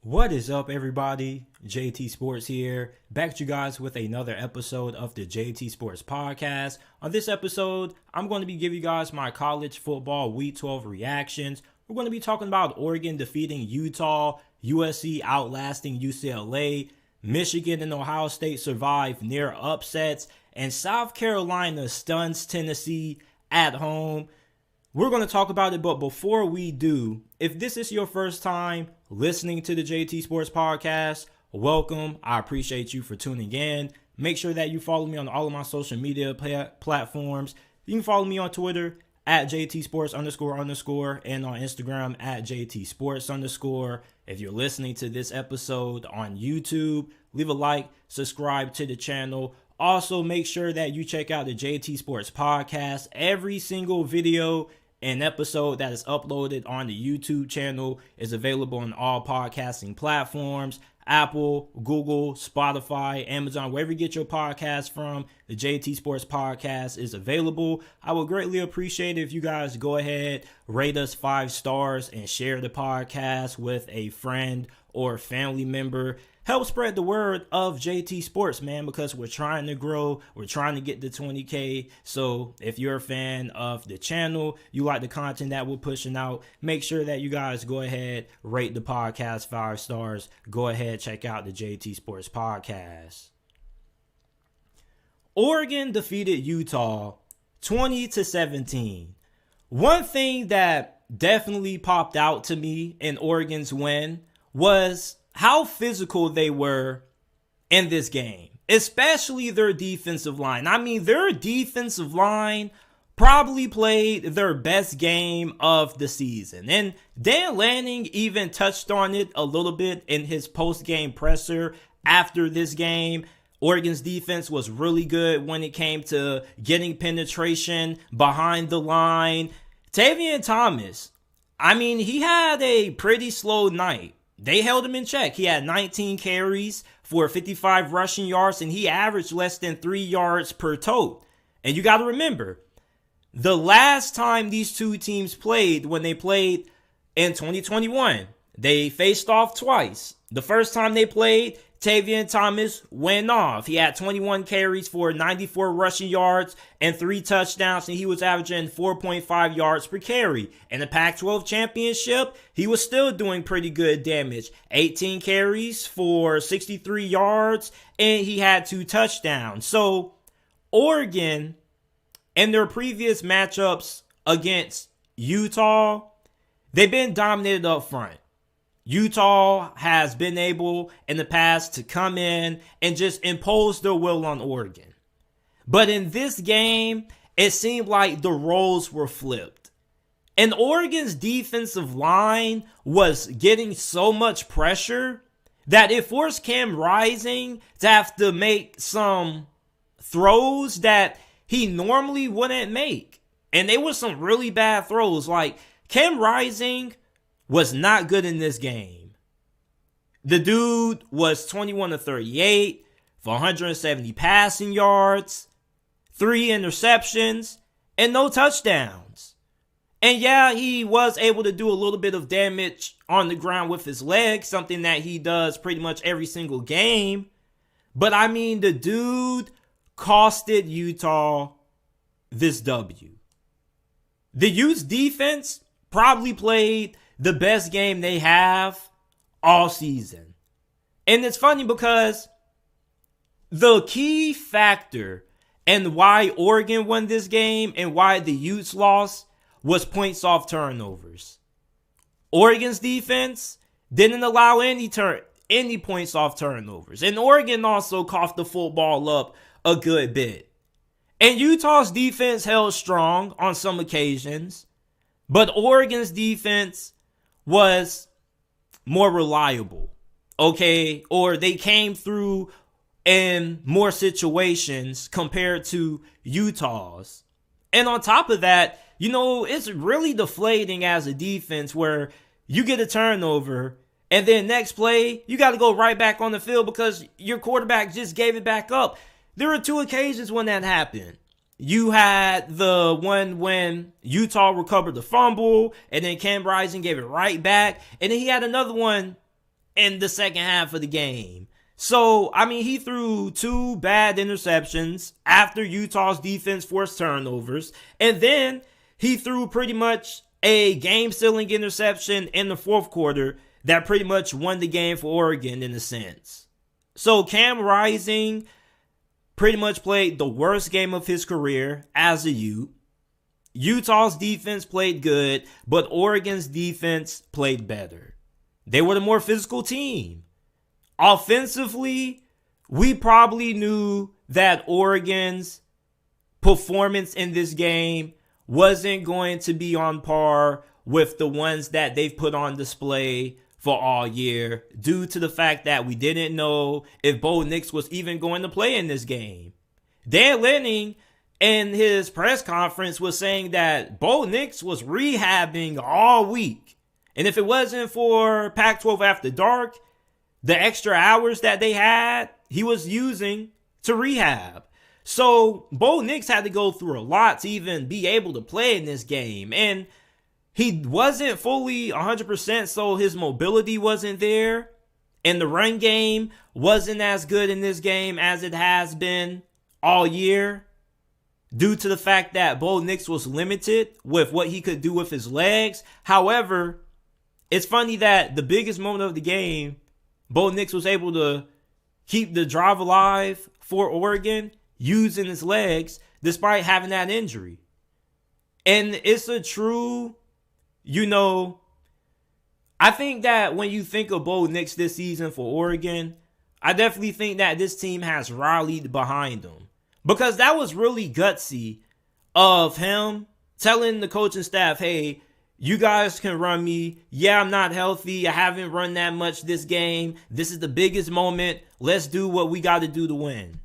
What is up, everybody? JT Sports here, back to you guys with another episode of the JT Sports Podcast. On this episode, I'm going to be giving you guys my college football Week 12 reactions. We're going to be talking about Oregon defeating Utah, USC outlasting UCLA, Michigan and Ohio State survive near upsets, and South Carolina stuns Tennessee at home. We're going to talk about it, but before we do, if this is your first time listening to the JT Sports Podcast, welcome. I appreciate you for tuning in. Make sure that you follow me on all of my social media platforms. You can follow me on Twitter at JT Sports __ and on Instagram at JT Sports _. If you're listening to this episode on YouTube, leave a like, subscribe to the channel. Also, make sure that you check out the JT Sports Podcast. Every single video and episode that is uploaded on the YouTube channel is available on all podcasting platforms: Apple, Google, Spotify, Amazon, wherever you get your podcast from. The JT Sports Podcast is available. I would greatly appreciate it if you guys go ahead, rate us 5 stars, and share the podcast with a friend or family member. Help spread the word of JT Sports, man, because we're trying to grow. We're trying to get to 20K. So if you're a fan of the channel, you like the content that we're pushing out, make sure that you guys go ahead, rate the podcast 5 stars. Go ahead, check out the JT Sports Podcast. Oregon defeated Utah 20-17. One thing that definitely popped out to me in Oregon's win was how physical they were in this game, especially their defensive line. I mean, their defensive line probably played their best game of the season. And Dan Lanning even touched on it a little bit in his post-game presser after this game. Oregon's defense was really good when it came to getting penetration behind the line. Tavion Thomas, I mean, he had a pretty slow night. They held him in check. He had 19 carries for 55 rushing yards, and he averaged less than 3 yards per tote. And you got to remember, the last time these two teams played, when they played in 2021, they faced off twice. The first time they played, Tavion Thomas went off. He had 21 carries for 94 rushing yards and 3 touchdowns, and he was averaging 4.5 yards per carry. In the PAC-12 Championship, he was still doing pretty good damage. 18 carries for 63 yards, and he had 2 touchdowns. So, Oregon, in their previous matchups against Utah, they've been dominated up front. Utah has been able in the past to come in and just impose their will on Oregon. But in this game, it seemed like the roles were flipped. And Oregon's defensive line was getting so much pressure that it forced Cam Rising to have to make some throws that he normally wouldn't make. And they were some really bad throws. Like, Cam Rising was not good in this game. The dude was 21-38 for 170 passing yards, 3 interceptions, and no touchdowns. And yeah, he was able to do a little bit of damage on the ground with his legs, something that he does pretty much every single game. But I mean, the dude costed Utah this W. The Utes defense probably played the best game they have all season. And it's funny because the key factor and why Oregon won this game and why the Utes lost was points off turnovers. Oregon's defense didn't allow any points off turnovers. And Oregon also coughed the football up a good bit. And Utah's defense held strong on some occasions, but Oregon's defense was more reliable, okay? Or they came through in more situations compared to Utah's. And on top of that, you know, it's really deflating as a defense where you get a turnover and then next play, you got to go right back on the field because your quarterback just gave it back up. There were 2 occasions when that happened. You had the one when Utah recovered the fumble, and then Cam Rising gave it right back. And then he had another one in the second half of the game. So, I mean, he threw 2 bad interceptions after Utah's defense forced turnovers. And then he threw pretty much a game-sealing interception in the fourth quarter that pretty much won the game for Oregon in a sense. So, Cam Rising pretty much played the worst game of his career as a Ute. Utah's defense played good, but Oregon's defense played better. They were the more physical team. Offensively, we probably knew that Oregon's performance in this game wasn't going to be on par with the ones that they've put on display for all year due to the fact that we didn't know if Bo Nix was even going to play in this game. Dan Lanning in his press conference was saying that Bo Nix was rehabbing all week. And if it wasn't for Pac-12 After Dark, the extra hours that they had, he was using to rehab. So Bo Nix had to go through a lot to even be able to play in this game. And he wasn't fully 100%, so his mobility wasn't there. And the run game wasn't as good in this game as it has been all year, due to the fact that Bo Nix was limited with what he could do with his legs. However, it's funny that the biggest moment of the game, Bo Nix was able to keep the drive alive for Oregon using his legs despite having that injury. And it's a true, I think that when you think of Bo Nix this season for Oregon, I definitely think that this team has rallied behind him. Because that was really gutsy of him telling the coaching staff, hey, you guys can run me. Yeah, I'm not healthy. I haven't run that much this game. This is the biggest moment. Let's do what we got to do to win.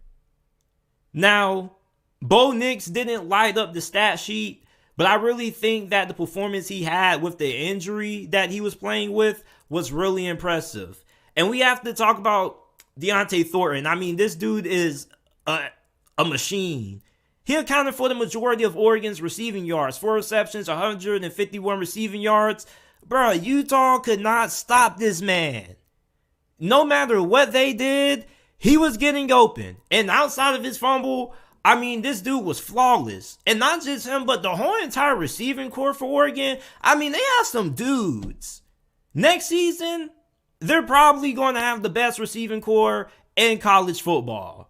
Now, Bo Nix didn't light up the stat sheet, but I really think that the performance he had with the injury that he was playing with was really impressive. And we have to talk about Deontay Thornton. I mean, this dude is a machine. He accounted for the majority of Oregon's receiving yards. 4 receptions, 151 receiving yards. Bro, Utah could not stop this man. No matter what they did, he was getting open. And outside of his fumble, I mean, this dude was flawless. And not just him, but the whole entire receiving corps for Oregon. I mean, they have some dudes. Next season, they're probably going to have the best receiving corps in college football.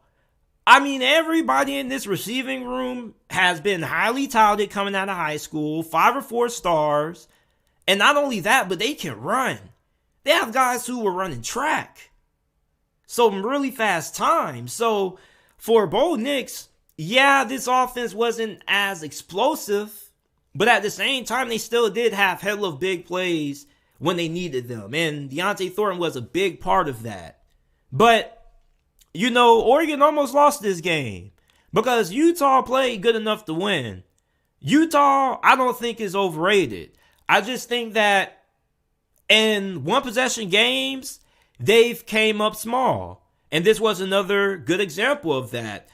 I mean, everybody in this receiving room has been highly touted coming out of high school, 5 or 4 stars. And not only that, but they can run. They have guys who were running track. Some really fast time. So for Bo Nix, yeah, this offense wasn't as explosive, but at the same time, they still did have hell of big plays when they needed them. And Deontay Thornton was a big part of that. But Oregon almost lost this game because Utah played good enough to win. Utah, I don't think is overrated. I just think that in one possession games, they've came up small. And this was another good example of that.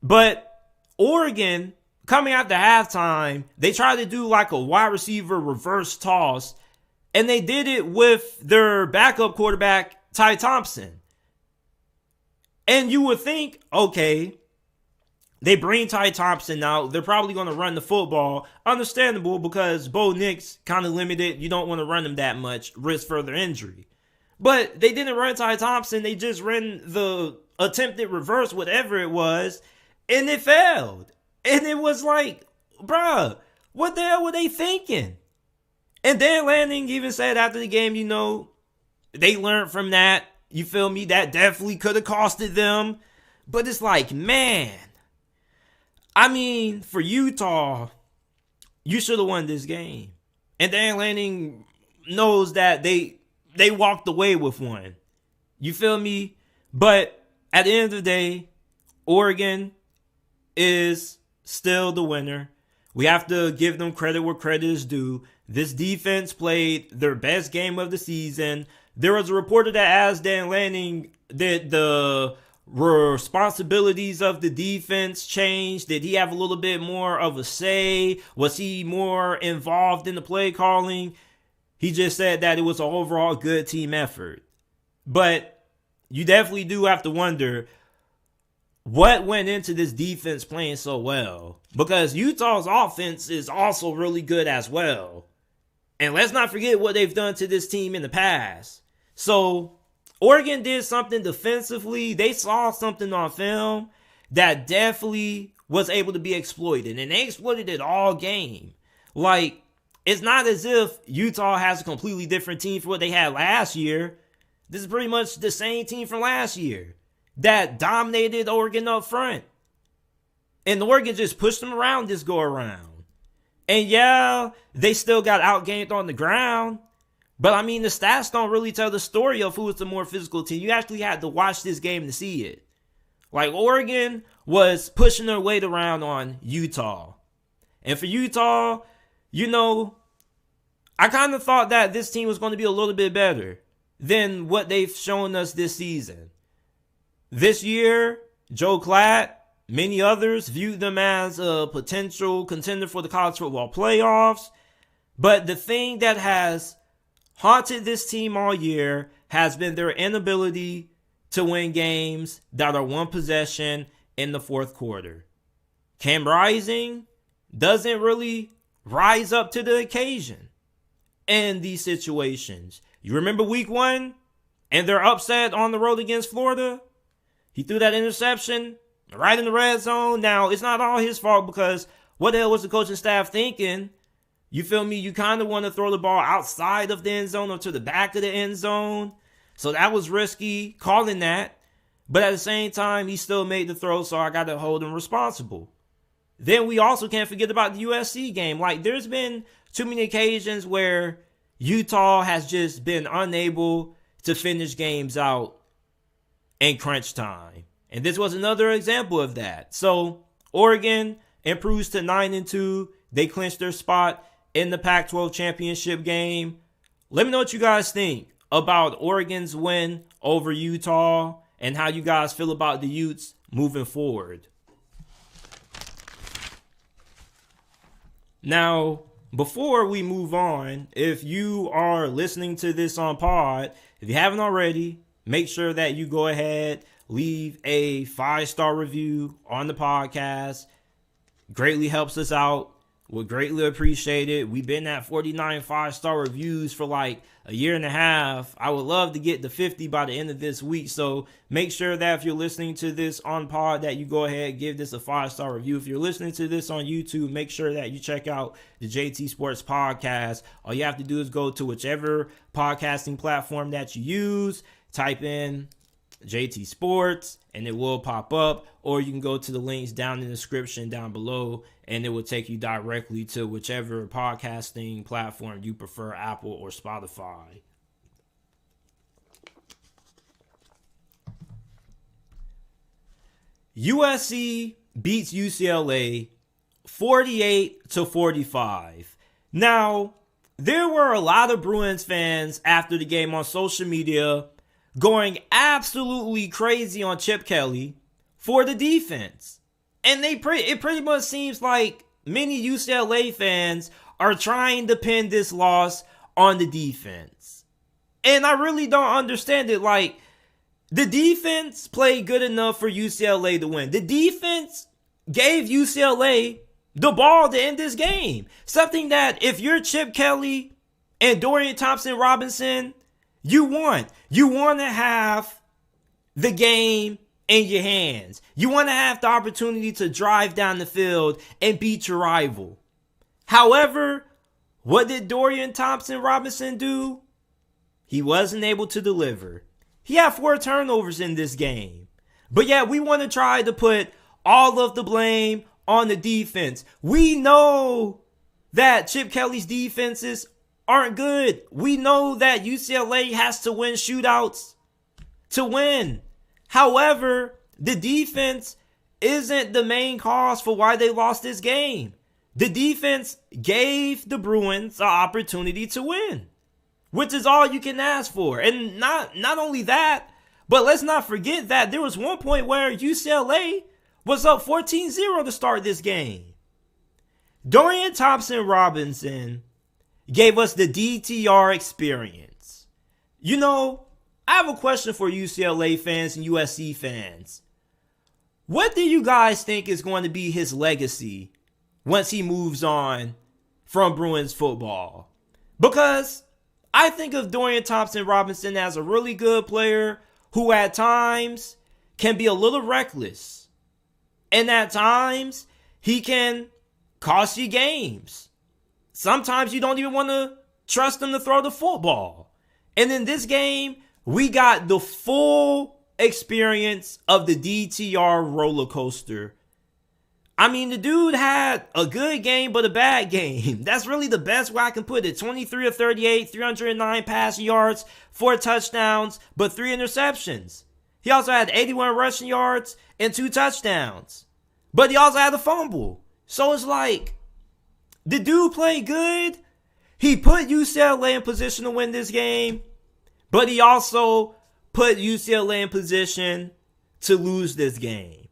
But Oregon, coming after halftime, they tried to do like a wide receiver reverse toss. And they did it with their backup quarterback, Ty Thompson. And you would think, okay, they bring Ty Thompson out. They're probably going to run the football. Understandable, because Bo Nix kind of limited. You don't want to run him that much, risk further injury. But they didn't run Ty Thompson. They just ran the attempted reverse, whatever it was, and it failed. And it was like, bruh, what the hell were they thinking? And then Lanning even said after the game, they learned from that. You feel me? That definitely could have costed them. But it's like, man. I mean, for Utah, you should have won this game. And Dan Lanning knows that they walked away with one. You feel me? But at the end of the day, Oregon is still the winner. We have to give them credit where credit is due. This defense played their best game of the season. There was a reporter that asked Dan Lanning, did the responsibilities of the defense change? Did he have a little bit more of a say? Was he more involved in the play calling? He just said that it was an overall good team effort. But you definitely do have to wonder what went into this defense playing so well. Because Utah's offense is also really good as well. And let's not forget what they've done to this team in the past. So Oregon did something defensively. They saw something on film that definitely was able to be exploited. And they exploited it all game. Like, it's not as if Utah has a completely different team from what they had last year. This is pretty much the same team from last year that dominated Oregon up front. And Oregon just pushed them around this go around. And yeah, they still got outgained on the ground. But I mean, the stats don't really tell the story of who was the more physical team. You actually had to watch this game to see it. Like, Oregon was pushing their weight around on Utah. And for Utah, you know, I kind of thought that this team was going to be a little bit better than what they've shown us this season. This year, Joe Klatt, many others viewed them as a potential contender for the college football playoffs. But the thing that has haunted this team all year has been their inability to win games that are one possession in the fourth quarter. Cam Rising doesn't really rise up to the occasion in these situations. You remember week 1 and their upset on the road against Florida? He threw that interception right in the red zone. Now, it's not all his fault because what the hell was the coaching staff thinking? You feel me? You kind of want to throw the ball outside of the end zone or to the back of the end zone. So that was risky calling that. But at the same time, he still made the throw, so I got to hold him responsible. Then we also can't forget about the USC game. Like, there's been too many occasions where Utah has just been unable to finish games out in crunch time. And this was another example of that. So Oregon improves to 9-2. They clinched their spot in the Pac-12 Championship game. Let me know what you guys think about Oregon's win over Utah and how you guys feel about the Utes moving forward. Now, before we move on, if you are listening to this on pod, if you haven't already, make sure that you go ahead, leave a 5-star review on the podcast. Greatly helps us out. Would greatly appreciate it. We've been at 49 5-star reviews for like a year and a half. I would love to get to 50 by the end of this week. So make sure that if you're listening to this on pod, that you go ahead, give this a 5-star review. If you're listening to this on YouTube, make sure that you check out the JT Sports Podcast. All you have to do is go to whichever podcasting platform that you use, type in JT Sports, and it will pop up. Or you can go to the links down in the description down below, and it will take you directly to whichever podcasting platform you prefer, Apple or Spotify. USC beats UCLA 48-45. Now, there were a lot of Bruins fans after the game on social media going absolutely crazy on Chip Kelly for the defense. And it pretty much seems like many UCLA fans are trying to pin this loss on the defense. And I really don't understand it. Like, the defense played good enough for UCLA to win. The defense gave UCLA the ball to end this game. Something that if you're Chip Kelly and Dorian Thompson-Robinson, you want. You want to have the game in your hands. You want to have the opportunity to drive down the field and beat your rival. However, what did Dorian Thompson-Robinson do? He wasn't able to deliver. He had 4 turnovers in this game. But yeah, we want to try to put all of the blame on the defense. We know that Chip Kelly's defenses aren't good. We know that UCLA has to win shootouts to win. However, the defense isn't the main cause for why they lost this game. The defense gave the Bruins an opportunity to win, which is all you can ask for. And not only that, but let's not forget that there was one point where UCLA was up 14-0 to start this game. Dorian Thompson-Robinson gave us the DTR experience. You know, I have a question for UCLA fans and USC fans. What do you guys think is going to be his legacy once he moves on from Bruins football? Because I think of Dorian Thompson Robinson as a really good player who at times can be a little reckless. And at times, he can cost you games. Sometimes you don't even want to trust him to throw the football. And in this game, we got the full experience of the DTR roller coaster. I mean, the dude had a good game, but a bad game. That's really the best way I can put it. 23 of 38, 309 passing yards, 4 touchdowns, but 3 interceptions. He also had 81 rushing yards and 2 touchdowns. But he also had a fumble. So it's like, the dude played good. He put UCLA in position to win this game. But he also put UCLA in position to lose this game.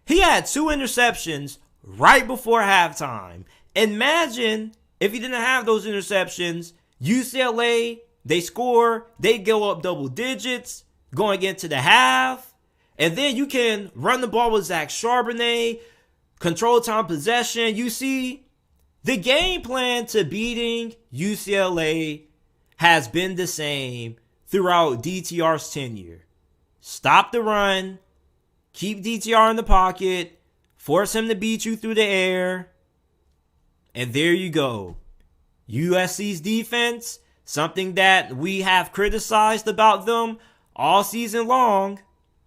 He had 2 interceptions right before halftime. Imagine if he didn't have those interceptions, UCLA, they score, they go up double digits going into the half. And then you can run the ball with Zach Charbonnet, control time possession. You see, the game plan to beating UCLA has been the same throughout DTR's tenure. Stop the run, keep DTR in the pocket, force him to beat you through the air, and there you go. USC's defense, something that we have criticized about them all season long,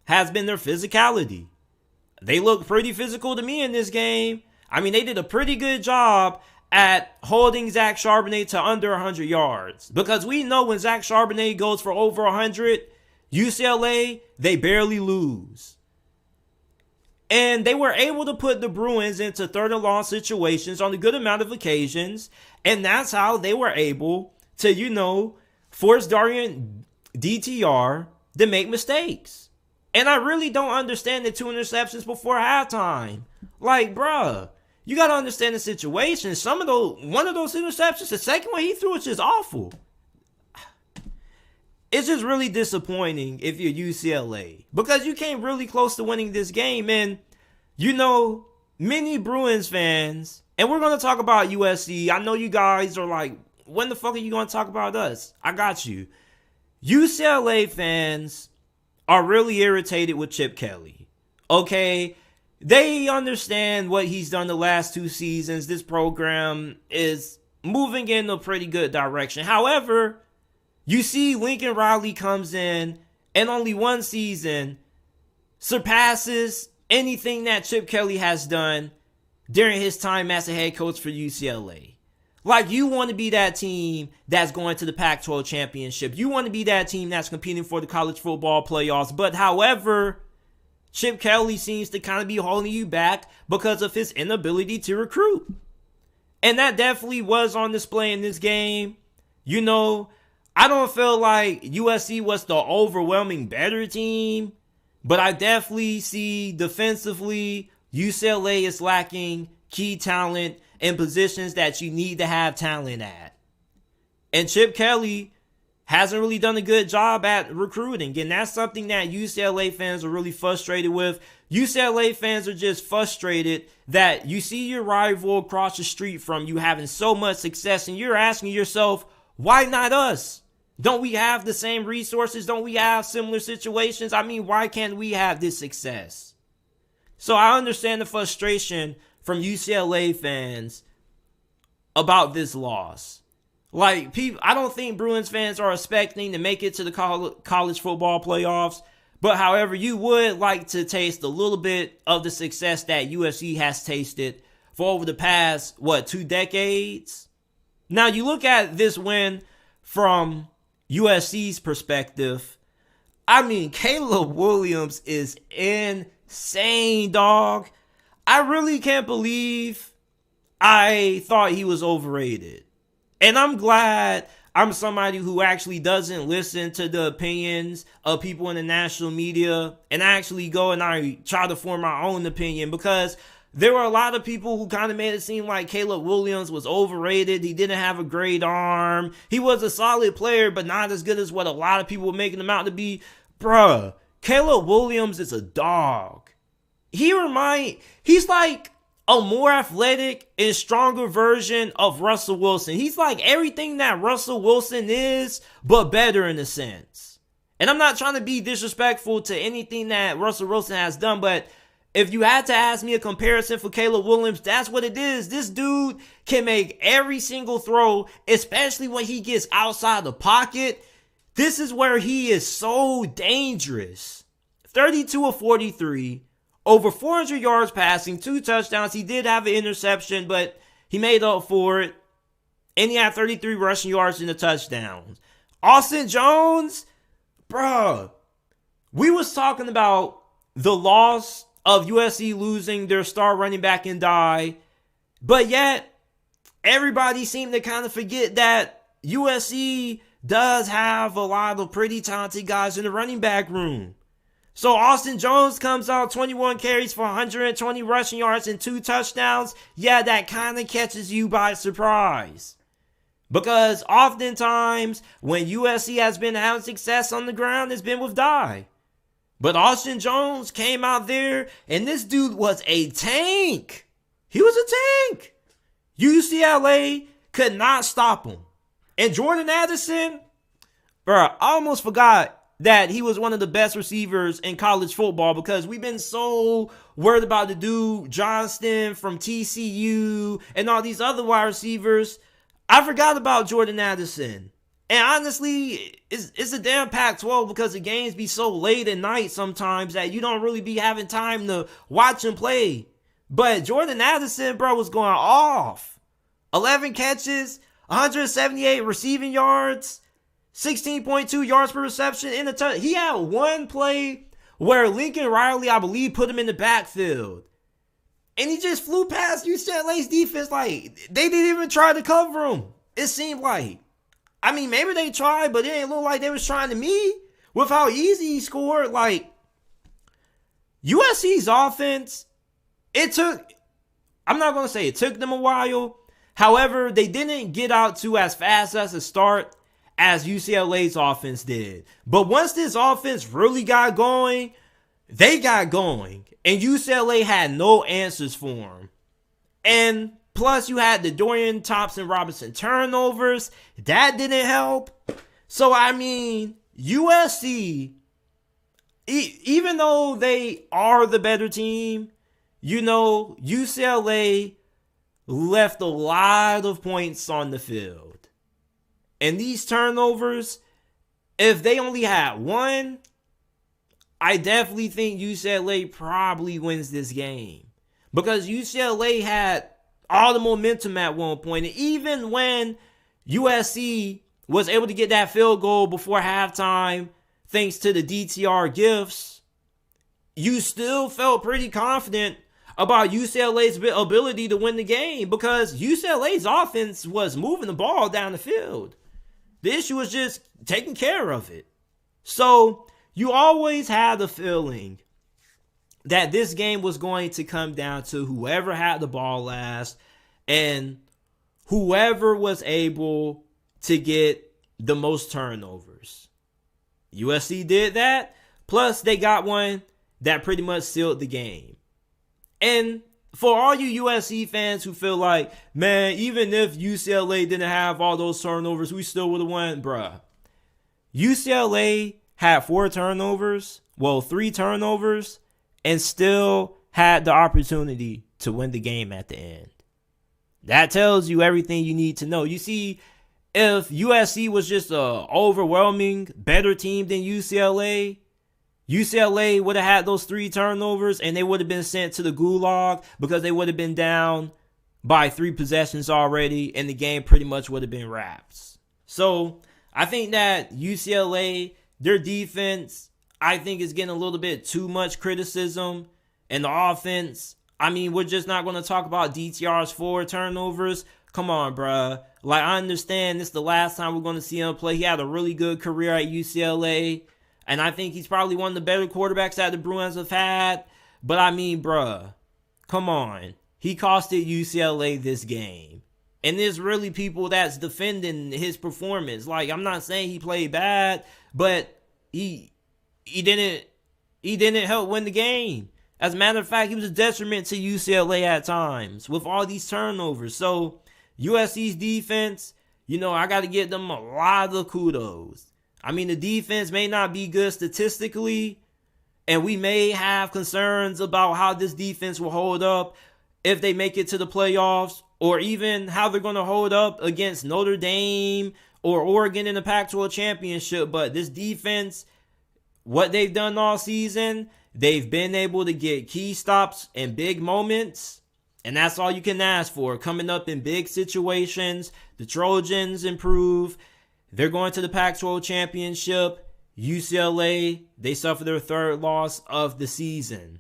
has been their physicality. They look pretty physical to me in this game. I mean, they did a pretty good job at holding Zach Charbonnet to under 100 yards. Because we know when Zach Charbonnet goes for over 100, UCLA, they barely lose. And they were able to put the Bruins into third and long situations on a good amount of occasions. And that's how they were able to, force Dorian DTR to make mistakes. And I really don't understand the 2 interceptions before halftime. Like, bruh, you got to understand the situation. One of those interceptions, the second one he threw, is just awful. It's just really disappointing if you're UCLA. Because you came really close to winning this game. And, many Bruins fans, and we're going to talk about USC. I know you guys are like, when the fuck are you going to talk about us? I got you. UCLA fans are really irritated with Chip Kelly. Okay? They understand what he's done the last 2 seasons. This program is moving in a pretty good direction. However, you see Lincoln Riley comes in and only 1 season surpasses anything that Chip Kelly has done during his time as a head coach for UCLA. Like, you want to be that team that's going to the Pac-12 Championship. You want to be that team that's competing for the college football playoffs. But however, Chip Kelly seems to kind of be holding you back because of his inability to recruit. And that definitely was on display in this game. I don't feel like USC was the overwhelming better team. But I definitely see defensively, UCLA is lacking key talent in positions that you need to have talent at. And Chip Kelly hasn't really done a good job at recruiting. And that's something that UCLA fans are really frustrated with. UCLA fans are just frustrated that you see your rival across the street from you having so much success and you're asking yourself, why not us? Don't we have the same resources? Don't we have similar situations? I mean, why can't we have this success? So I understand the frustration from UCLA fans about this loss. Like, I don't think Bruins fans are expecting to make it to the college football playoffs. But however, you would like to taste a little bit of the success that USC has tasted for over the past, 2 decades? Now, you look at this win from USC's perspective. I mean, Caleb Williams is insane, dog. I really can't believe I thought he was overrated. And I'm glad I'm somebody who actually doesn't listen to the opinions of people in the national media and I actually go and I try to form my own opinion, because there were a lot of people who kind of made it seem like Caleb Williams was overrated. He didn't have a great arm. He was a solid player, but not as good as what a lot of people were making him out to be. Bruh, Caleb Williams is a dog. He's like a more athletic and stronger version of Russell Wilson. He's like everything that Russell Wilson is, but better in a sense. And I'm not trying to be disrespectful to anything that Russell Wilson has done, but if you had to ask me a comparison for Caleb Williams, that's what it is. This dude can make every single throw, especially when he gets outside the pocket. This is where he is so dangerous. 32 of 43, over 400 yards passing, 2 touchdowns. He did have an interception, but he made up for it. And he had 33 rushing yards and a touchdown. Austin Jones, bruh, we was talking about the loss of USC losing their star running back and die, but yet everybody seemed to kind of forget that USC does have a lot of pretty talented guys in the running back room. So Austin Jones comes out 21 carries for 120 rushing yards and 2 touchdowns. Yeah, that kind of catches you by surprise. Because oftentimes when USC has been having success on the ground, it's been with die. But Austin Jones came out there and this dude was a tank. He was a tank. UCLA could not stop him. And Jordan Addison, bro, I almost forgot that he was one of the best receivers in college football because we've been so worried about the dude Johnston from TCU and all these other wide receivers. I forgot about Jordan Addison. And honestly, it's a damn Pac-12 because the games be so late at night sometimes that you don't really be having time to watch him play. But Jordan Addison, bro, was going off. 11 catches, 178 receiving yards, 16.2 yards per reception in the touch. He had one play where Lincoln Riley, I believe, put him in the backfield. And he just flew past UCLA's defense like they didn't even try to cover him. It seemed like. I mean, maybe they tried, but it didn't look like they was trying to me with how easy he scored. Like, USC's offense, I'm not going to say it took them a while. However, they didn't get out to as fast as a start as UCLA's offense did. But once this offense really got going, they got going. And UCLA had no answers for them. And plus, you had the Dorian, Thompson, Robinson turnovers. That didn't help. So, I mean, USC, even though they are the better team, you know, UCLA left a lot of points on the field. And these turnovers, if they only had one, I definitely think UCLA probably wins this game. Because UCLA had all the momentum at one point. And even when USC was able to get that field goal before halftime, thanks to the DTR gifts, you still felt pretty confident about UCLA's ability to win the game because UCLA's offense was moving the ball down the field. The issue was just taking care of it. So you always had the feeling that this game was going to come down to whoever had the ball last and whoever was able to get the most turnovers. USC did that. Plus, they got one that pretty much sealed the game. And for all you USC fans who feel like, man, even if UCLA didn't have all those turnovers, we still would have won, bruh. UCLA had 3 turnovers, and still had the opportunity to win the game at the end. That tells you everything you need to know. You see, if USC was just an overwhelming better team than UCLA, UCLA would have had those 3 turnovers and they would have been sent to the gulag because they would have been down by 3 possessions already and the game pretty much would have been wraps. So I think that UCLA, their defense, I think is getting a little bit too much criticism. And the offense, I mean, we're just not going to talk about DTR's 4 turnovers. Come on, bruh. Like, I understand this is the last time we're going to see him play. He had a really good career at UCLA. And I think he's probably one of the better quarterbacks that the Bruins have had. But I mean, bruh, Come on. He costed UCLA this game. And there's really people that's defending his performance. Like, I'm not saying he played bad, but he didn't help win the game. As a matter of fact, he was a detriment to UCLA at times with all these turnovers. So USC's defense, I got to give them a lot of kudos. I mean, the defense may not be good statistically, and we may have concerns about how this defense will hold up if they make it to the playoffs, or even how they're going to hold up against Notre Dame or Oregon in the Pac-12 Championship. But this defense, what they've done all season, they've been able to get key stops in big moments, and that's all you can ask for. Coming up in big situations, the Trojans improve. They're going to the Pac-12 Championship. UCLA, they suffer their third loss of the season.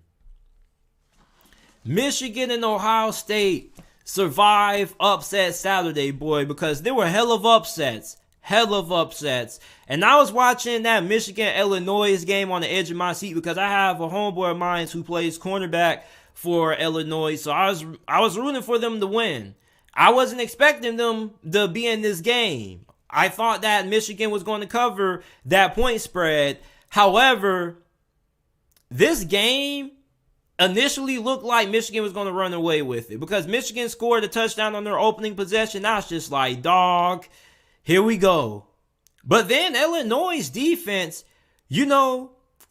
Michigan and Ohio State survive upset Saturday, boy, because there were hell of upsets. And I was watching that Michigan-Illinois game on the edge of my seat because I have a homeboy of mine who plays cornerback for Illinois. So I was rooting for them to win. I wasn't expecting them to be in this game. I thought that Michigan was going to cover that point spread. However, this game initially looked like Michigan was going to run away with it because Michigan scored a touchdown on their opening possession. I was just like, dog, here we go. But then Illinois' defense, they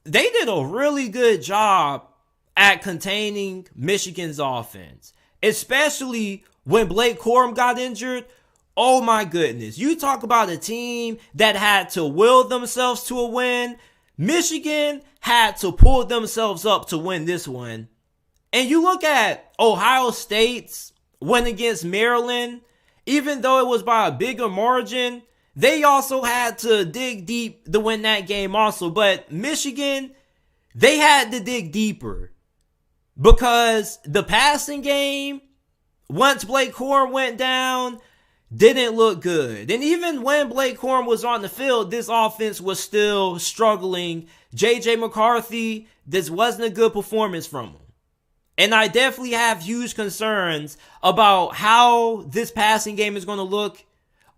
did a really good job at containing Michigan's offense, especially when Blake Corum got injured. Oh my goodness. You talk about a team that had to will themselves to a win. Michigan had to pull themselves up to win this one. And you look at Ohio State's win against Maryland, even though it was by a bigger margin, they also had to dig deep to win that game also. But Michigan, they had to dig deeper because the passing game, once Blake Corum went down, didn't look good. And even when Blake Corum was on the field, this offense was still struggling. J.J. McCarthy, this wasn't a good performance from him. And I definitely have huge concerns about how this passing game is going to look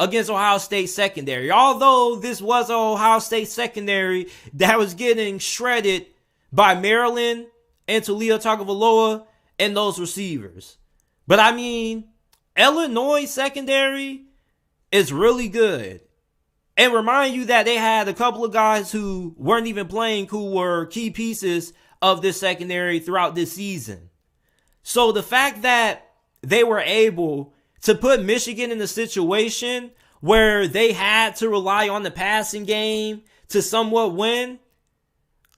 against Ohio State secondary. Although this was an Ohio State secondary that was getting shredded by Maryland and Taulia Tagovailoa and those receivers. But I mean, Illinois secondary is really good. And remind you that they had a couple of guys who weren't even playing who were key pieces of this secondary throughout this season. So the fact that they were able to put Michigan in a situation where they had to rely on the passing game to somewhat win,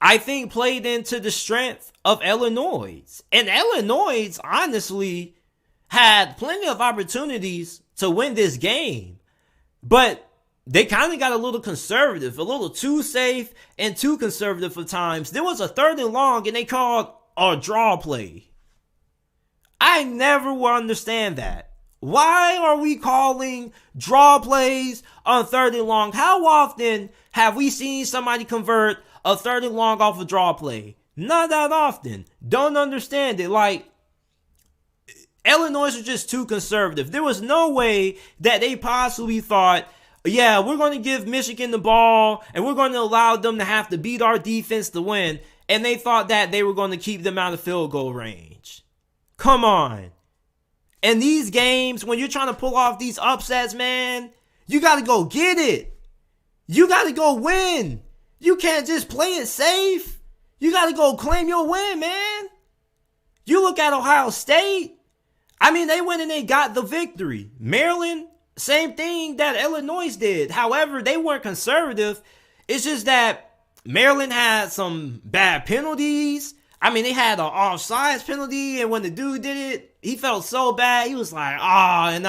I think played into the strength of Illinois. And Illinois, honestly, had plenty of opportunities to win this game. But they kind of got a little conservative, a little too safe and too conservative at times. There was a 3rd and long and they called a draw play. I never will understand that. Why are we calling draw plays on 3rd and long? How often have we seen somebody convert a 3rd and long off a draw play? Not that often. Don't understand it. Like, Illinois was just too conservative. There was no way that they possibly thought, yeah, we're going to give Michigan the ball and we're going to allow them to have to beat our defense to win. And they thought that they were going to keep them out of field goal range. Come on. And these games, when you're trying to pull off these upsets, man, you got to go get it. You got to go win. You can't just play it safe. You got to go claim your win, man. You look at Ohio State. I mean, they went and they got the victory. Maryland, same thing that Illinois did. However, they weren't conservative. It's just that Maryland had some bad penalties. I mean, they had an offsides penalty, and when the dude did it, he felt so bad. He was like, and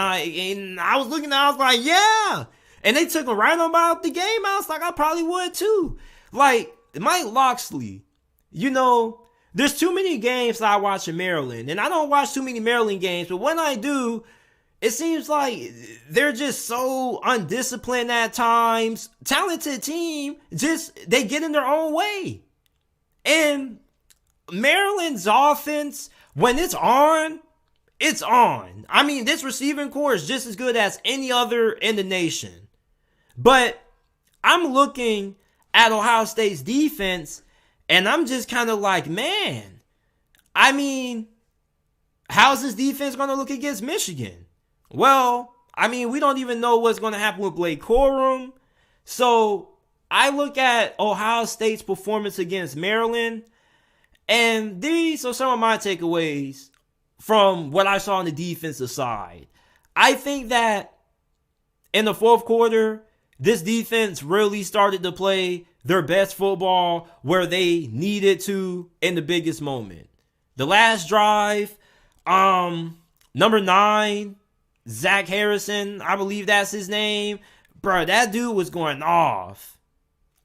I was looking at it, I was like, yeah. And they took him right on about the game. I was like, I probably would too. Like, Mike Locksley, there's too many games that I watch in Maryland, and I don't watch too many Maryland games, but when I do, it seems like they're just so undisciplined at times. Talented team, they get in their own way. And Maryland's offense when it's on, it's on. I mean, this receiving core is just as good as any other in the nation. But I'm looking at Ohio State's defense, and I'm just kind of like, man, I mean, how's this defense going to look against Michigan? Well, I mean, we don't even know what's going to happen with Blake Corum. So I look at Ohio State's performance against Maryland, and these are some of my takeaways from what I saw on the defensive side. I think that in the fourth quarter, this defense really started to play their best football where they needed to in the biggest moment. The last drive, number 9, Zach Harrison, I believe that's his name. Bro, that dude was going off.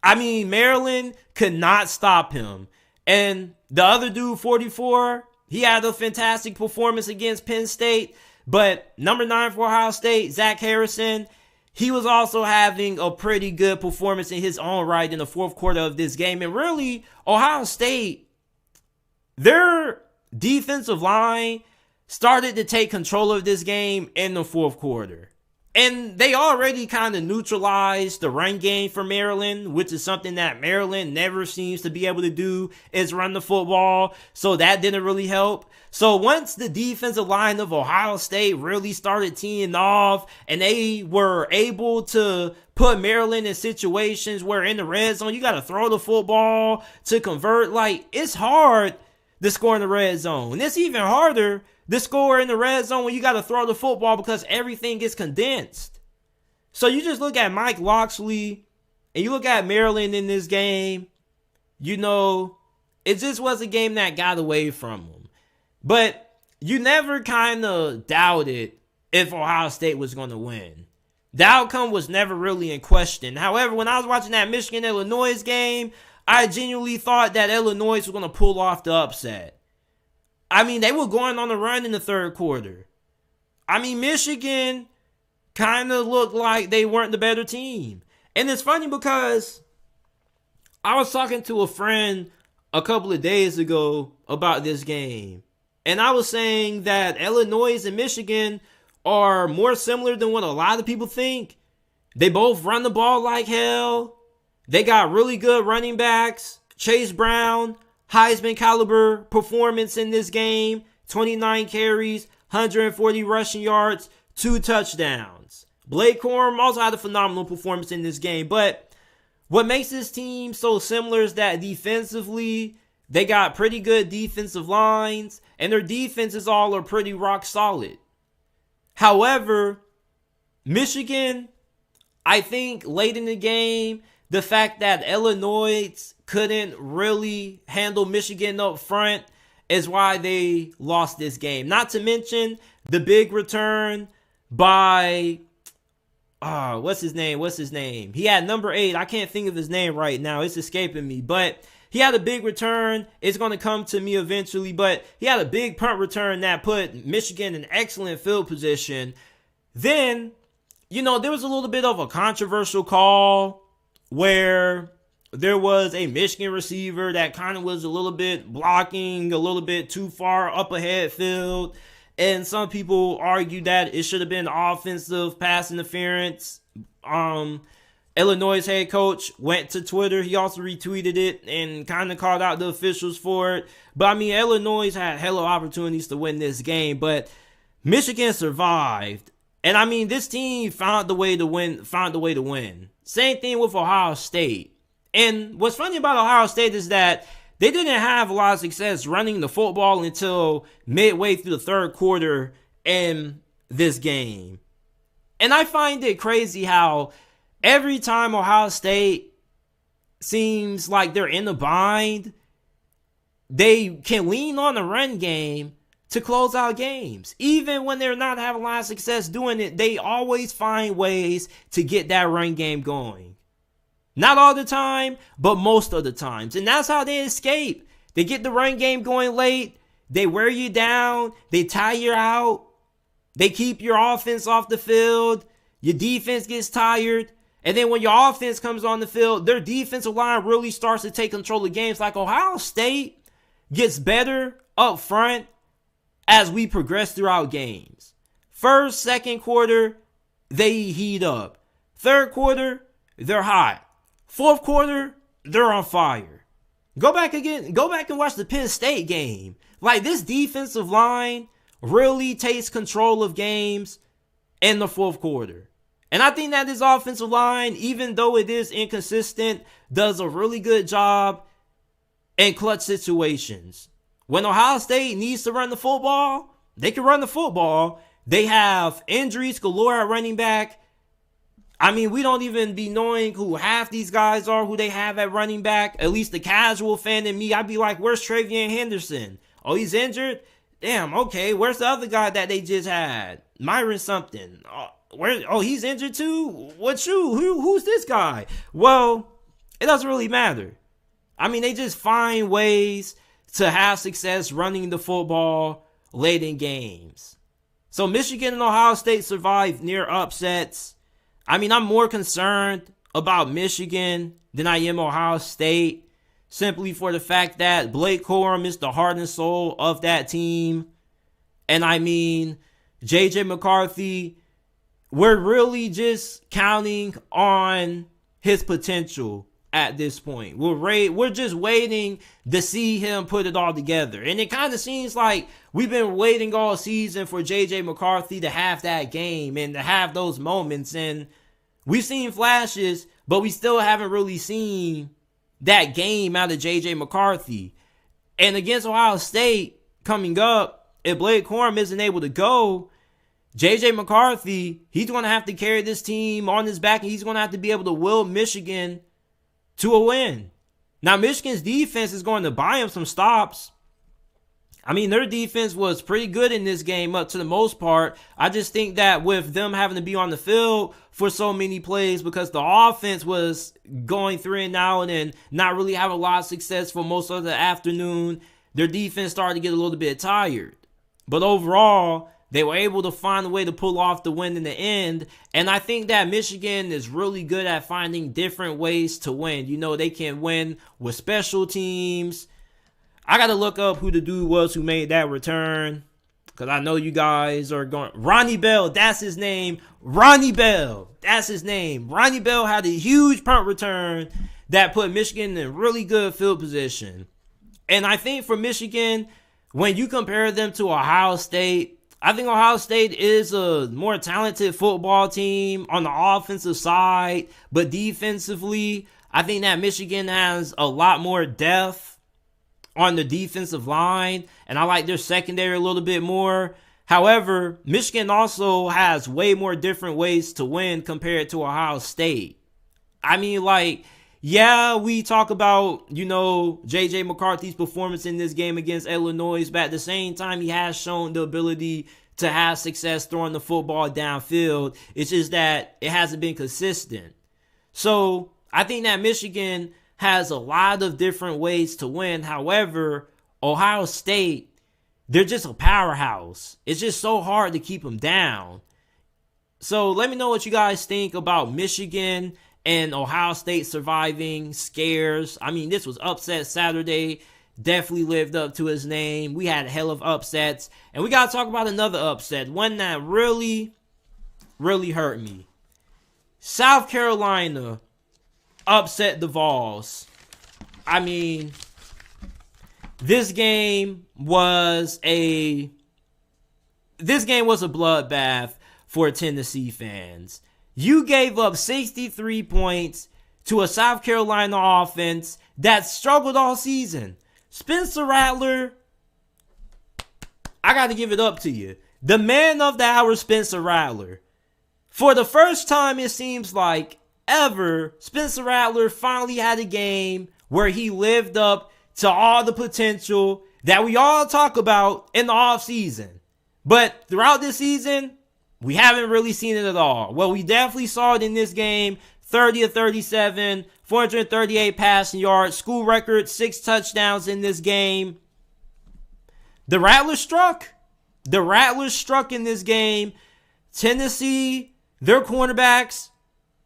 I mean, Maryland could not stop him. And the other dude, 44, he had a fantastic performance against Penn State. But number 9 for Ohio State, Zach Harrison, he was also having a pretty good performance in his own right in the fourth quarter of this game. And really, Ohio State, their defensive line started to take control of this game in the fourth quarter. And they already kind of neutralized the run game for Maryland, which is something that Maryland never seems to be able to do, is run the football. So that didn't really help. So once the defensive line of Ohio State really started teeing off and they were able to put Maryland in situations where in the red zone, you got to throw the football to convert. Like, it's hard to score in the red zone. And it's even harder to score in the red zone when you got to throw the football because everything gets condensed. So you just look at Mike Locksley and you look at Maryland in this game, you know, it just was a game that got away from them. But you never kind of doubted if Ohio State was going to win. The outcome was never really in question. However, when I was watching that Michigan-Illinois game, I genuinely thought that Illinois was going to pull off the upset. I mean, they were going on the run in the third quarter. I mean, Michigan kind of looked like they weren't the better team. And it's funny because I was talking to a friend a couple of days ago about this game. And I was saying that Illinois and Michigan are more similar than what a lot of people think. They both run the ball like hell. They got really good running backs. Chase Brown, Heisman caliber performance in this game. 29 carries, 140 rushing yards, 2 touchdowns. Blake Corum also had a phenomenal performance in this game. But what makes this team so similar is that defensively, they got pretty good defensive lines, and their defenses all are pretty rock solid. However, Michigan, I think late in the game, the fact that Illinois couldn't really handle Michigan up front is why they lost this game. Not to mention the big return by, what's his name? He had number 8. I can't think of his name right now. It's escaping me. But he had a big return. It's going to come to me eventually. But he had a big punt return that put Michigan in excellent field position. Then, you know, there was a little bit of a controversial call where there was a Michigan receiver that kind of was a little bit blocking a little bit too far up ahead field. And some people argue that it should have been offensive pass interference. Illinois' head coach went to Twitter. He also retweeted it and kind of called out the officials for it. But, I mean, Illinois had hella opportunities to win this game. But Michigan survived. And, I mean, this team found the way to win. Same thing with Ohio State. And what's funny about Ohio State is that they didn't have a lot of success running the football until midway through the third quarter in this game. And I find it crazy how every time Ohio State seems like they're in a bind, they can lean on the run game to close out games. Even when they're not having a lot of success doing it, they always find ways to get that run game going. Not all the time, but most of the times. And that's how they escape. They get the run game going late. They wear you down. They tire you out. They keep your offense off the field. Your defense gets tired. And then when your offense comes on the field, their defensive line really starts to take control of games. Like Ohio State gets better up front as we progress throughout games. First, second quarter, they heat up. Third quarter, they're hot. Fourth quarter, they're on fire. Go back and watch the Penn State game. Like, this defensive line really takes control of games in the fourth quarter. And I think that this offensive line, even though it is inconsistent, does a really good job in clutch situations. When Ohio State needs to run the football, they can run the football. They have injuries galore at running back. I mean, we don't even be knowing who half these guys are, who they have at running back. At least the casual fan in me, I'd be like, where's Travion Henderson? Oh, he's injured? Damn, okay. Where's the other guy that they just had? Myron something. Oh, he's injured too? What's who's this guy? Well, it doesn't really matter. I mean, they just find ways to have success running the football late in games. So Michigan and Ohio State survived near upsets. I mean, I'm more concerned about Michigan than I am Ohio State, simply for the fact that Blake Corum is the heart and soul of that team. And I mean, J.J. McCarthy, we're really just counting on his potential at this point. We're just waiting to see him put it all together. And it kind of seems like we've been waiting all season for J.J. McCarthy to have that game and to have those moments. And we've seen flashes, but we still haven't really seen that game out of J.J. McCarthy. And against Ohio State coming up, if Blake Corum isn't able to go, J.J. McCarthy, he's going to have to carry this team on his back, and he's going to have to be able to will Michigan to a win. Now, Michigan's defense is going to buy him some stops. I mean, their defense was pretty good in this game up to the most part. I just think that with them having to be on the field for so many plays because the offense was going 3 and out and not really having a lot of success for most of the afternoon, their defense started to get a little bit tired. But overall, they were able to find a way to pull off the win in the end. And I think that Michigan is really good at finding different ways to win. You know, they can win with special teams. I got to look up who the dude was who made that return, because I know you guys are going. Ronnie Bell, that's his name. Ronnie Bell, that's his name. Ronnie Bell had a huge punt return that put Michigan in really good field position. And I think for Michigan, when you compare them to Ohio State, I think Ohio State is a more talented football team on the offensive side, but defensively, I think that Michigan has a lot more depth on the defensive line, and I like their secondary a little bit more. However, Michigan also has way more different ways to win compared to Ohio State. I mean, like, yeah, we talk about, you know, J.J. McCarthy's performance in this game against Illinois, but at the same time, he has shown the ability to have success throwing the football downfield. It's just that it hasn't been consistent. So I think that Michigan has a lot of different ways to win. However, Ohio State, they're just a powerhouse. It's just so hard to keep them down. So let me know what you guys think about Michigan and Ohio State surviving scares. I mean, this was upset Saturday. Definitely lived up to his name. We had a hell of upsets. And we got to talk about another upset. One that really, really hurt me. South Carolina upset the Vols. I mean, this game was a bloodbath for Tennessee fans. You gave up 63 points to a South Carolina offense that struggled all season. Spencer Rattler, I got to give it up to you. The man of the hour, Spencer Rattler. For the first time, it seems like ever, Spencer Rattler finally had a game where he lived up to all the potential that we all talk about in the offseason. But throughout this season, we haven't really seen it at all. Well, we definitely saw it in this game. 30 of 37, 438 passing yards, school record, 6 touchdowns in this game. The Rattler struck. The Rattlers struck in this game. Tennessee, their cornerbacks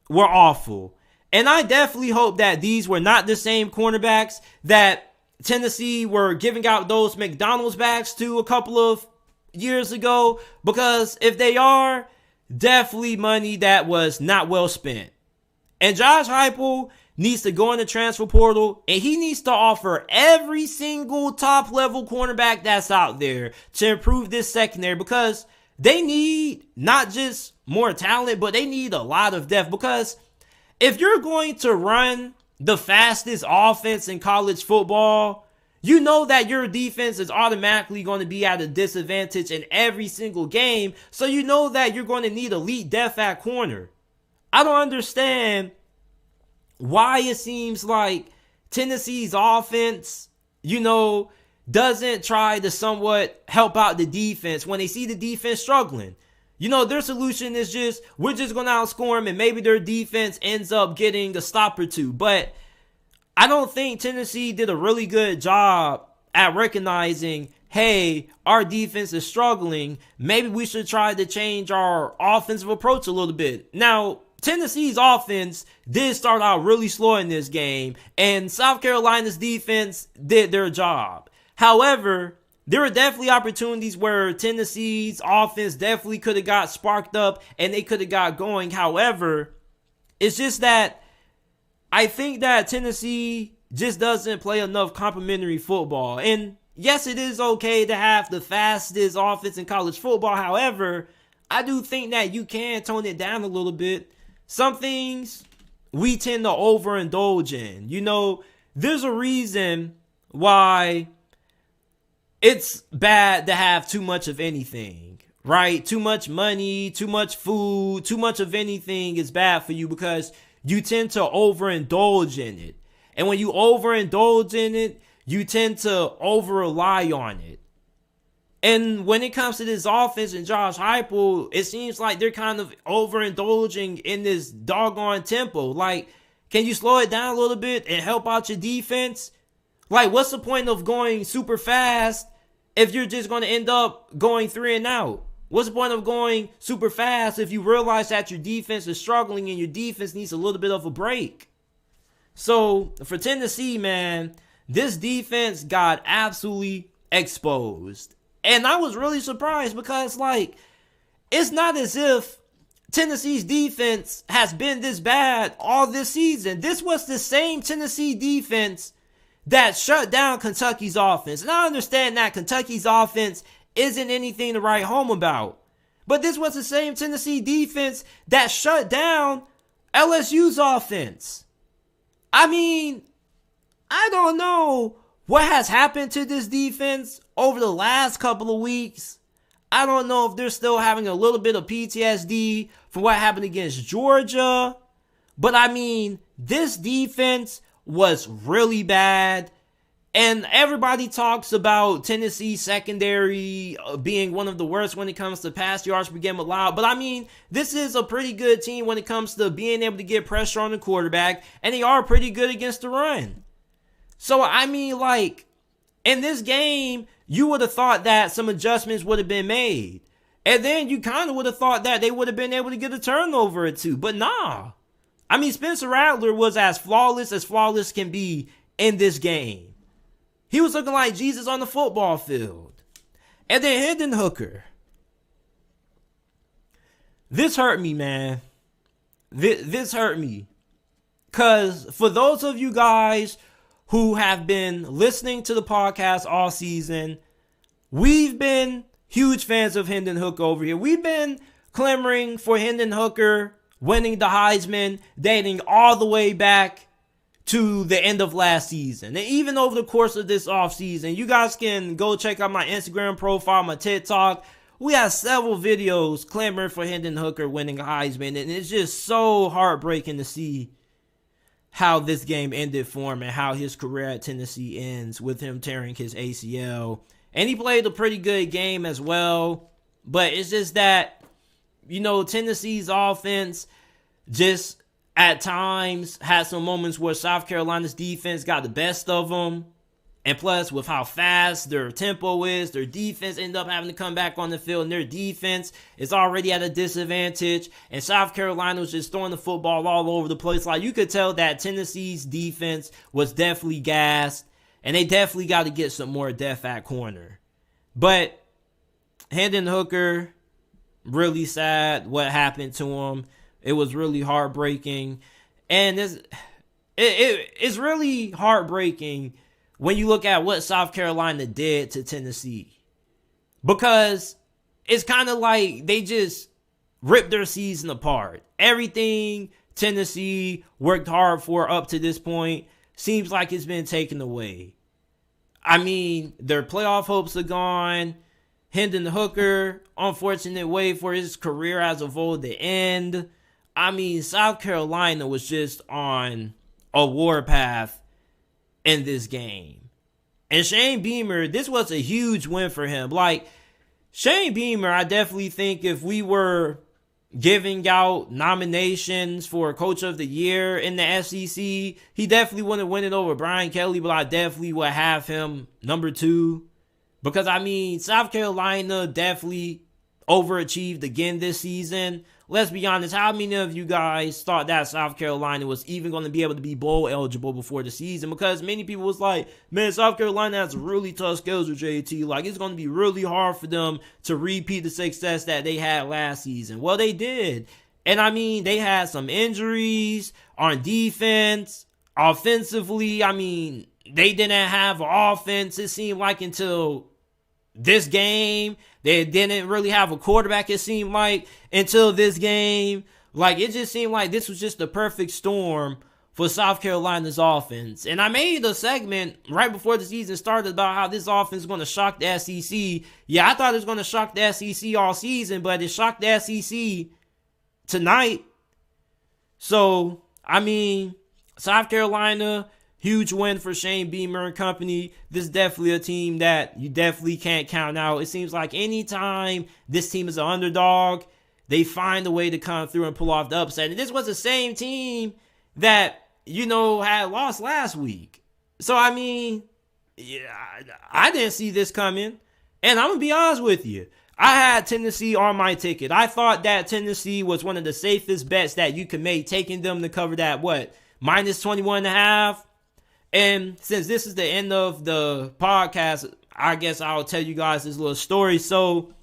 were awful. And I definitely hope that these were not the same cornerbacks that Tennessee were giving out those McDonald's bags to a couple of years ago, because if they are, definitely money that was not well spent. And Josh Heupel needs to go in the transfer portal, and he needs to offer every single top-level cornerback that's out there to improve this secondary, because they need not just more talent, but they need a lot of depth. Because if you're going to run the fastest offense in college football, you know that your defense is automatically going to be at a disadvantage in every single game. So you know that you're going to need elite depth at corner. I don't understand why it seems like Tennessee's offense, doesn't try to somewhat help out the defense when they see the defense struggling. Their solution is we're just going to outscore them, and maybe their defense ends up getting a stop or two. But I don't think Tennessee did a really good job at recognizing, hey, our defense is struggling. Maybe we should try to change our offensive approach a little bit. Now, Tennessee's offense did start out really slow in this game, and South Carolina's defense did their job. However, there were definitely opportunities where Tennessee's offense definitely could have got sparked up and they could have got going. However, it's just that I think that Tennessee just doesn't play enough complementary football. And yes, it is okay to have the fastest offense in college football. However, I do think that you can tone it down a little bit. Some things we tend to overindulge in. There's a reason why it's bad to have too much of anything, right? Too much money, too much food, too much of anything is bad for you, because you tend to overindulge in it. And when you overindulge in it, you tend to over-rely on it. And when it comes to this offense and Josh Heupel, it seems like they're kind of overindulging in this doggone tempo. Like, can you slow it down a little bit and help out your defense? Like, what's the point of going super fast if you're just going to end up going 3 and out? What's the point of going super fast if you realize that your defense is struggling and your defense needs a little bit of a break? So, for Tennessee, man, this defense got absolutely exposed. And I was really surprised because, it's not as if Tennessee's defense has been this bad all this season. This was the same Tennessee defense that shut down Kentucky's offense. And I understand that Kentucky's offense isn't anything to write home about. But this was the same Tennessee defense that shut down LSU's offense. I mean, I don't know what has happened to this defense over the last couple of weeks. I don't know if they're still having a little bit of PTSD from what happened against Georgia. But I mean, this defense was really bad. And everybody talks about Tennessee's secondary being one of the worst when it comes to pass yards per game allowed. But I mean, this is a pretty good team when it comes to being able to get pressure on the quarterback. And they are pretty good against the run. So, I mean, in this game, you would have thought that some adjustments would have been made. And then you kind of would have thought that they would have been able to get a turnover or two. But nah. I mean, Spencer Rattler was as flawless can be in this game. He was looking like Jesus on the football field. And then Hendon Hooker. This hurt me, man. This hurt me. Because for those of you guys who have been listening to the podcast all season, we've been huge fans of Hendon Hooker over here. We've been clamoring for Hendon Hooker winning the Heisman, dating all the way back to the end of last season. And even over the course of this offseason, you guys can go check out my Instagram profile, my TikTok. We have several videos clamoring for Hendon Hooker winning a Heisman. And it's just so heartbreaking to see how this game ended for him and how his career at Tennessee ends with him tearing his ACL. And he played a pretty good game as well. But it's just that, Tennessee's offense just at times had some moments where South Carolina's defense got the best of them. And plus, with how fast their tempo is, their defense ended up having to come back on the field. And their defense is already at a disadvantage. And South Carolina was just throwing the football all over the place. You could tell that Tennessee's defense was definitely gassed. And they definitely got to get some more depth at corner. But Hendon Hooker, really sad what happened to him. It was really heartbreaking. And it's really heartbreaking when you look at what South Carolina did to Tennessee. Because it's kind of like they just ripped their season apart. Everything Tennessee worked hard for up to this point seems like it's been taken away. I mean, their playoff hopes are gone. Hendon Hooker, unfortunate way for his career as a whole to end. I mean, South Carolina was just on a warpath in this game. And Shane Beamer, this was a huge win for him. Like, Shane Beamer, I definitely think if we were giving out nominations for Coach of the Year in the SEC, he definitely wouldn't win it over Brian Kelly, but I definitely would have him number 2. Because, I mean, South Carolina definitely overachieved again this season. Let's be honest, how many of you guys thought that South Carolina was even going to be able to be bowl eligible before the season? Because many people was like, man, South Carolina has a really tough schedule, JT. Like, it's going to be really hard for them to repeat the success that they had last season. Well, they did. And, I mean, they had some injuries on defense. Offensively, I mean, they didn't have an offense, it seemed like, until this game. They didn't really have a quarterback, it seemed like, until this game. Like, it just seemed like this was just the perfect storm for South Carolina's offense. And I made a segment right before the season started about how this offense is going to shock the SEC. Yeah, I thought it was going to shock the SEC all season, but it shocked the SEC tonight. So, I mean, South Carolina, huge win for Shane Beamer and company. This is definitely a team that you definitely can't count out. It seems like anytime this team is an underdog, they find a way to come through and pull off the upset. And this was the same team that, you know, had lost last week. So, I mean, yeah, I didn't see this coming. And I'm going to be honest with you. I had Tennessee on my ticket. I thought that Tennessee was one of the safest bets that you could make, taking them to cover that, minus 21.5. And since this is the end of the podcast, I guess I'll tell you guys this little story. So,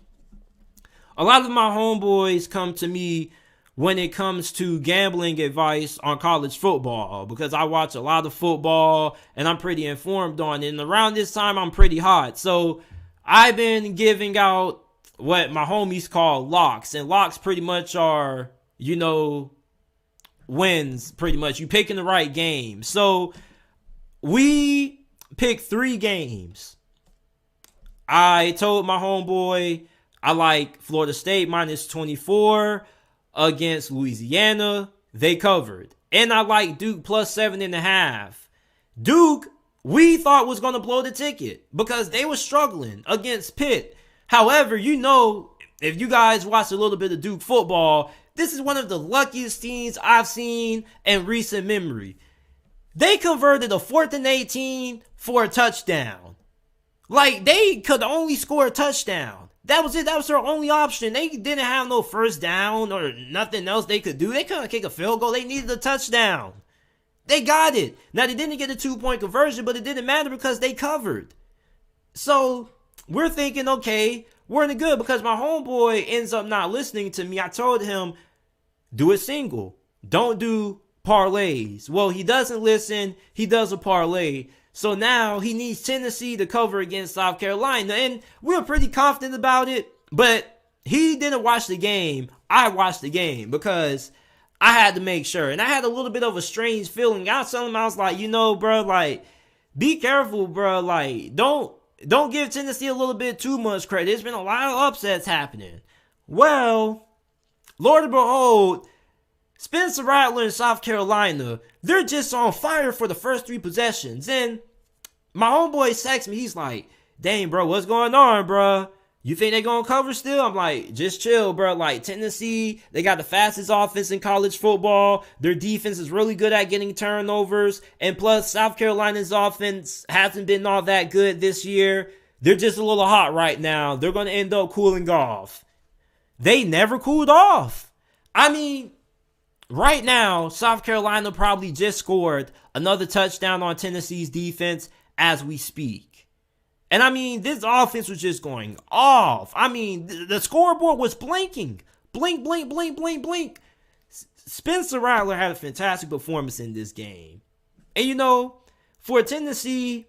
a lot of my homeboys come to me when it comes to gambling advice on college football, because I watch a lot of football and I'm pretty informed on it. And around this time, I'm pretty hot. So, I've been giving out what my homies call locks. And locks pretty much are, you know, wins, pretty much. You picking the right game. So, we picked 3 games. I told my homeboy I like Florida State minus 24 against Louisiana. They covered. And I like Duke plus 7.5. Duke, we thought was going to blow the ticket because they were struggling against Pitt. However, you know, if you guys watch a little bit of Duke football, this is one of the luckiest teams I've seen in recent memory. They converted a 4th and 18 for a touchdown. Like, they could only score a touchdown. That was it. That was their only option. They didn't have no first down or nothing else they could do. They couldn't kick a field goal. They needed a touchdown. They got it. Now, they didn't get a 2-point conversion, but it didn't matter because they covered. So, we're thinking, okay, we're in the good, because my homeboy ends up not listening to me. I told him, do a single. Don't do parlays. Well, he doesn't listen. He does a parlay. So now he needs Tennessee to cover against South Carolina. And we're pretty confident about it. But he didn't watch the game. I watched the game because I had to make sure. And I had a little bit of a strange feeling. I was telling him, I was like, you know, bro, like, be careful, bro. Like, don't give Tennessee a little bit too much credit. There's been a lot of upsets happening. Well, Lord and behold, Spencer Rattler in South Carolina, they're just on fire for the first 3 possessions. And my homeboy texts me. He's like, dang, bro, what's going on, bro? You think they're going to cover still? I'm like, just chill, bro. Like, Tennessee, they got the fastest offense in college football. Their defense is really good at getting turnovers. And plus, South Carolina's offense hasn't been all that good this year. They're just a little hot right now. They're going to end up cooling off. They never cooled off. I mean, right now, South Carolina probably just scored another touchdown on Tennessee's defense as we speak. And I mean, this offense was just going off. I mean, the scoreboard was blinking. Blink, blink, blink, blink, blink. Spencer Rattler had a fantastic performance in this game. And you know, for Tennessee,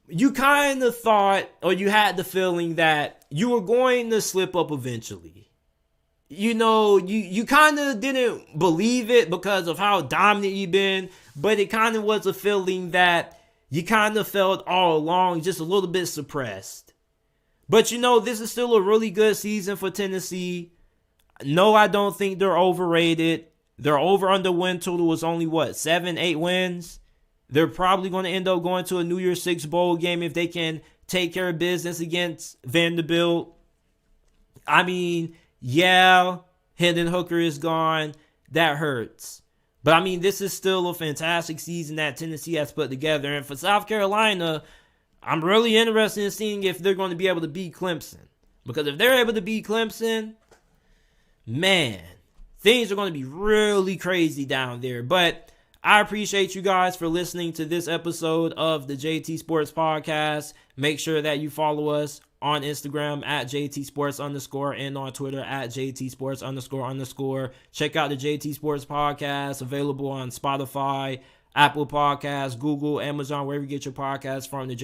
you kind of thought, or you had the feeling that you were going to slip up eventually. You know, you kind of didn't believe it because of how dominant you've been, but it kind of was a feeling that you kind of felt all along, just a little bit suppressed. But you know, this is still a really good season for Tennessee. No, I don't think they're overrated. Their over-under win total was only, 7-8 wins? They're probably going to end up going to a New Year's Six bowl game if they can take care of business against Vanderbilt. I mean, yeah, Hendon Hooker is gone. That hurts. But I mean, this is still a fantastic season that Tennessee has put together. And for South Carolina, I'm really interested in seeing if they're going to be able to beat Clemson. Because if they're able to beat Clemson, man, things are going to be really crazy down there. But I appreciate you guys for listening to this episode of the JT Sports Podcast. Make sure that you follow us on Instagram at JT Sports _ and on Twitter at JT Sports __. Check out the JT Sports Podcast, available on Spotify, Apple Podcasts, Google, Amazon, wherever you get your podcasts from. The